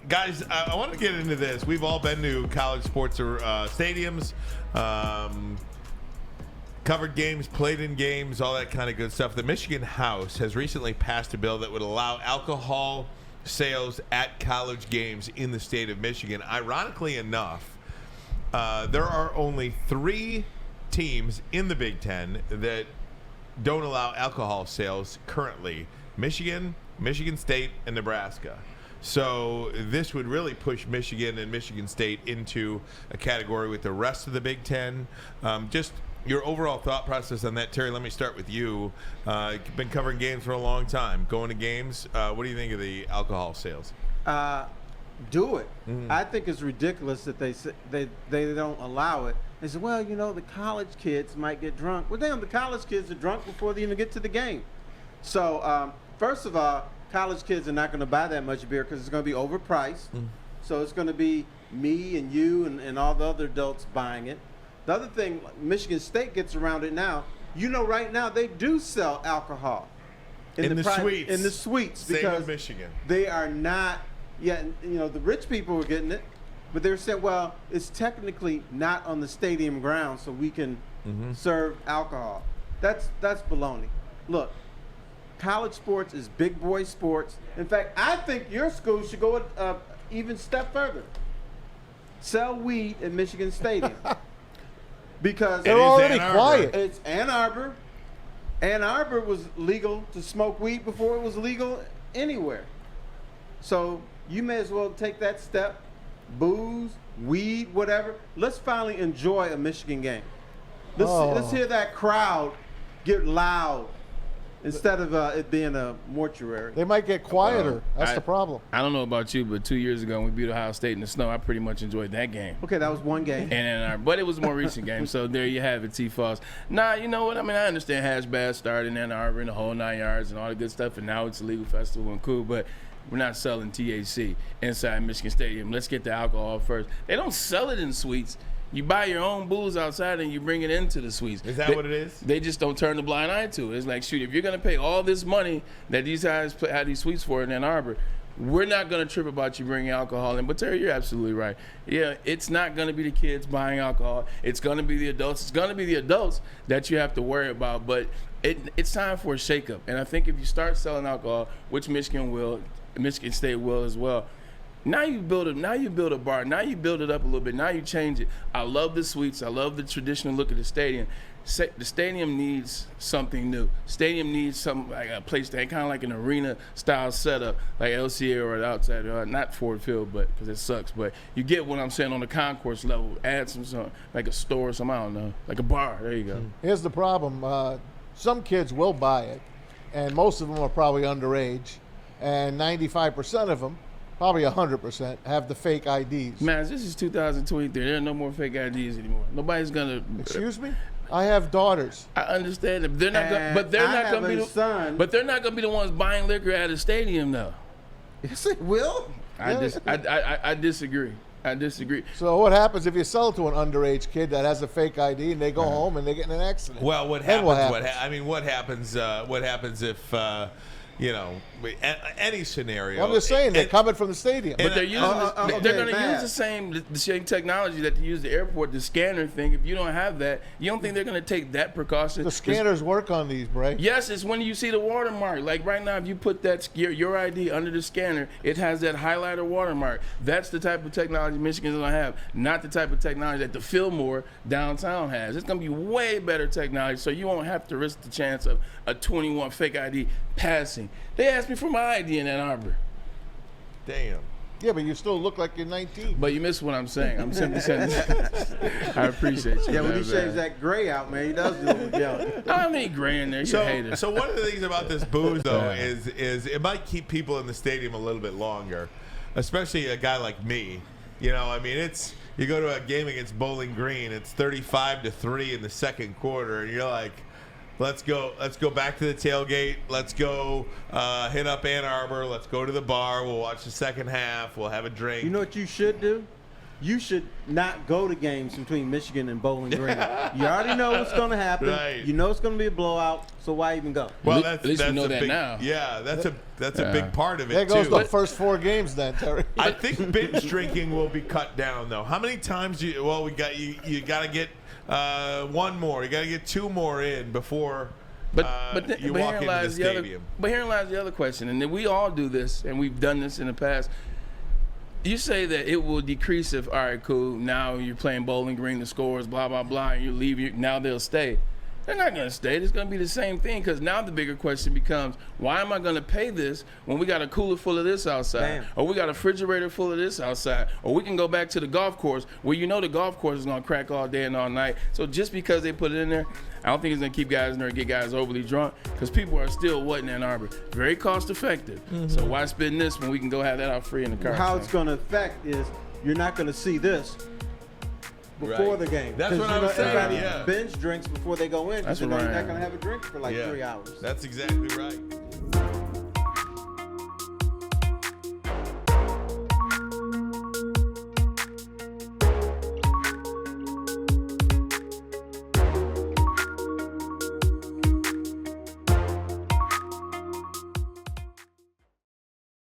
guys, I want to get into this. We've all been to college sports stadiums, covered games, played in games, all that kind of good stuff. The Michigan House has recently passed a bill that would allow alcohol sales at college games in the state of Michigan. Ironically enough, there are only 3 teams in the Big Ten that don't allow alcohol sales currently: Michigan, Michigan State, and Nebraska. So this would really push Michigan and Michigan State into a category with the rest of the Big Ten. Just your overall thought process on that, Terry. Let me start with you. You've been covering games for a long time, going to games. What do you think of the alcohol sales? Do it. I think it's ridiculous that they don't allow it. They say, well, the college kids might get drunk. Well, damn, the college kids are drunk before they even get to the game. So, first of all, college kids are not going to buy that much beer because it's going to be overpriced. So it's going to be me and you and all the other adults buying it. The other thing, Michigan State gets around it now. Right now they do sell alcohol in the suites. In the suites, Same because with Michigan. They are not yet. The rich people are getting it, but they're saying, well, it's technically not on the stadium grounds, so we can serve alcohol. That's baloney. Look. College sports is big boy sports. In fact, I think your school should go even step further. Sell weed at Michigan Stadium. Because they're already quiet. It's Ann Arbor. Ann Arbor was legal to smoke weed before it was legal anywhere. So you may as well take that step. Booze, weed, whatever. Let's finally enjoy a Michigan game. Let's hear that crowd get loud. Instead of it being a mortuary. They might get quieter. That's the problem. I don't know about you, but 2 years ago when we beat Ohio State in the snow, I pretty much enjoyed that game. Okay, that was one game. But it was a more recent game, so there you have it, T-Falls. Nah, you know what? I mean, I understand Hash Bass started in Ann Arbor and the whole 9 yards and all the good stuff, and now it's a legal festival and cool, but we're not selling THC inside Michigan Stadium. Let's get the alcohol first. They don't sell it in suites. You buy your own booze outside and you bring it into the suites. Is that what it is? They just don't turn the blind eye to it. It's like, shoot, if you're going to pay all this money that these guys have these suites for in Ann Arbor, we're not going to trip about you bringing alcohol in. But, Terry, you're absolutely right. Yeah, it's not going to be the kids buying alcohol. It's going to be the adults. It's going to be the adults that you have to worry about. But it's time for a shakeup. And I think if you start selling alcohol, which Michigan State will as well, Now you build a bar. Now you build it up a little bit. Now you change it. I love the suites. I love the traditional look of the stadium. The stadium needs something new. Stadium needs something like a place that kind of like an arena style setup, like LCA or outside, not Ford Field, but because it sucks. But you get what I'm saying on the concourse level. Add some like a store or something. I don't know, like a bar. There you go. Here's the problem. Some kids will buy it, and most of them are probably underage, and 95% of them, probably 100%, have the fake IDs. Man, this is 2023. There are no more fake IDs anymore. Nobody's gonna. Excuse me? I have daughters. I understand that. They're not gonna be the ones buying liquor at a stadium, though. Yes, it will. I disagree. I disagree. So what happens if you sell it to an underage kid that has a fake ID and they go home and they get in an accident? Well, what happens if any scenario. I'm just saying, they're coming from the stadium. But they're using they're going to use the same technology that they use the airport, the scanner thing. If you don't have that, you don't think they're going to take that precaution? The scanners work on these, Bray. Yes, it's when you see the watermark. Like right now, if you put that your ID under the scanner, it has that highlighter watermark. That's the type of technology Michigan's going to have, not the type of technology that the Fillmore downtown has. It's going to be way better technology, so you won't have to risk the chance of a 21 fake ID passing. They asked me for my ID in Ann Arbor. Damn. Yeah, but you still look like you're 19. But you missed what I'm saying. I'm simply saying I appreciate you. Yeah, when he shaves that gray out, man, he does look young. I don't need gray in there. You hate it. So one of the things about this booze, though, is it might keep people in the stadium a little bit longer, especially a guy like me. You go to a game against Bowling Green, it's 35-3 in the second quarter, and you're like, Let's go back to the tailgate. Let's go hit up Ann Arbor. Let's go to the bar. We'll watch the second half. We'll have a drink. You know what you should do? you should not go to games between Michigan and Bowling Green. You already know what's going to happen. Right. You know it's going to be a blowout, so why even go? Well, At least you know a that big, now. Yeah, that's a big part of it There goes too. the first 4 games then, Terry. I think binge drinking will be cut down though. How many times you got to get one more. You got to get 2 more in before you walk into the stadium. But herein lies the other question, and then we all do this, and we've done this in the past. You say that it will decrease if, all right, cool, now you're playing Bowling Green, the scores, blah, blah, blah, and you leave, now they'll stay. They're not going to stay. It's going to be the same thing, because now the bigger question becomes, why am I going to pay this when we got a cooler full of this outside? Damn. Or we got a refrigerator full of this outside? Or we can go back to the golf course where you know the golf course is going to crack all day and all night. So just because they put it in there, I don't think it's going to keep guys in there and get guys overly drunk, because people are still what in Ann Arbor? Very cost effective. So why spend this when we can go have that out free in the car? How it's going to affect is you're not going to see this before Right. the game. That's 'Cause what I was saying, everybody yeah. binge drinks before they go in, because That's they're not right. going to have a drink for like 3 hours. That's exactly right.